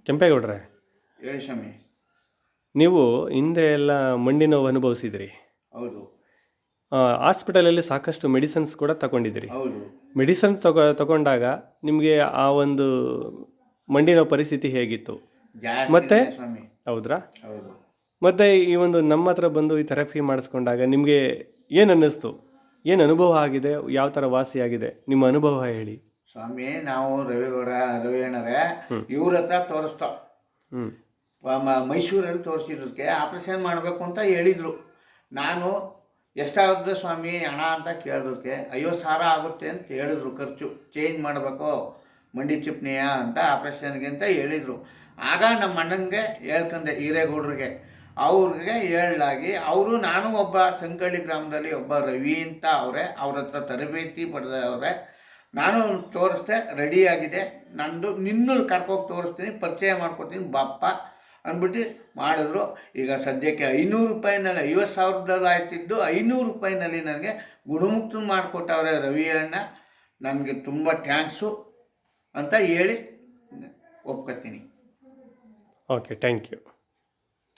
ಕೆಂಪೇಗೌಡ್ರೆ, ಹೇಳಿ ಸ್ವಾಮಿ. ನೀವು ಹಿಂದೆ ಎಲ್ಲ ಮಂಡಿ ನೋವು ಅನುಭವಿಸಿದ್ರಿ. ಹೌದು ಹಾಸ್ಪಿಟಲಲ್ಲಿ ಸಾಕಷ್ಟು ಮೆಡಿಸಿನ್ಸ್ ಕೂಡ ತಗೊಂಡಿದ್ದೀರಿ. ಹೌದು. ಮೆಡಿಸಿನ್ಸ್ ತಗೊಂಡಾಗ ನಿಮಗೆ ಆ ಒಂದು ಮಂಡಿ ನೋವು ಪರಿಸ್ಥಿತಿ ಹೇಗಿತ್ತು? ಜಾಸ್ತಿ ಮತ್ತೆ ಇದೆ ಸ್ವಾಮಿ. ಹೌದ್ರಾ? ಹೌದು ಮತ್ತು ಈ ಒಂದು ನಮ್ಮ ಹತ್ರ ಬಂದು ಈ ಥೆರಪಿ ಮಾಡಿಸ್ಕೊಂಡಾಗ ನಿಮಗೆ ಏನು ಅನ್ನಿಸ್ತು? ಏನು ಅನುಭವ ಆಗಿದೆ? ಯಾವ ಥರ ವಾಸಿಯಾಗಿದೆ? ನಿಮ್ಮ ಅನುಭವ ಹೇಳಿ. ಸ್ವಾಮಿ, ನಾವು ರವಿ ಅಣ್ಣರೇ ಇವ್ರ ಹತ್ರ ತೋರಿಸ್ತಾ ಹ್ಞೂ ಮೈಸೂರಲ್ಲಿ ತೋರಿಸಿದ್ದಕ್ಕೆ ಆಪ್ರೇಷನ್ ಮಾಡಬೇಕು ಅಂತ ಹೇಳಿದರು. ನಾನು ಎಷ್ಟಾಗುತ್ತೆ ಸ್ವಾಮಿ ಹಣ ಅಂತ ಕೇಳೋದಕ್ಕೆ 50,000 ಆಗುತ್ತೆ ಅಂತ ಹೇಳಿದ್ರು. ಖರ್ಚು ಚೇಂಜ್ ಮಾಡಬೇಕು ಮಂಡಿ ಚಿಪ್ನಿಯ ಅಂತ ಆಪ್ರೇಷನ್ಗೆ ಅಂತ ಹೇಳಿದರು. ಆಗ ನಮ್ಮ ಅಣ್ಣಂಗೆ ಹೇಳ್ಕೊಂಡೆ, ಹಿರೇಗೌಡ್ರಿಗೆ, ಅವ್ರಿಗೆ ಹೇಳಲಾಗಿ ಅವರು ನಾನು ಒಬ್ಬ ಸಂಕಳ್ಳಿ ಗ್ರಾಮದಲ್ಲಿ ಒಬ್ಬ ರವಿ ಅಂತ ಅವರೇ, ಅವ್ರ ಹತ್ರ ತರಬೇತಿ ಪಡೆದವ್ರೆ. ನಾನು ತೋರಿಸ್ದೆ, ರೆಡಿಯಾಗಿದೆ, ನಂದು ನಿನ್ನೂ ಕರ್ಕೋಗಿ ತೋರಿಸ್ತೀನಿ, ಪರಿಚಯ ಮಾಡ್ಕೊಡ್ತೀನಿ ಬಾಪ್ಪ ಅಂದ್ಬಿಟ್ಟು ಮಾಡಿದ್ರು. ಈಗ ಸದ್ಯಕ್ಕೆ 500 ರೂಪಾಯಿನಲ್ಲಿ 50,000 ಆಯ್ತಿದ್ದು 500 ರೂಪಾಯಿನಲ್ಲಿ ನನಗೆ ಗುಣಮುಕ್ತ ಮಾಡಿಕೊಟ್ಟವ್ರೆ ರವಿ ಅಣ್ಣ. ನನಗೆ ತುಂಬ ಥ್ಯಾಂಕ್ಸು ಅಂತ ಹೇಳಿ ಒಪ್ಕೊತೀನಿ. Okay, thank you.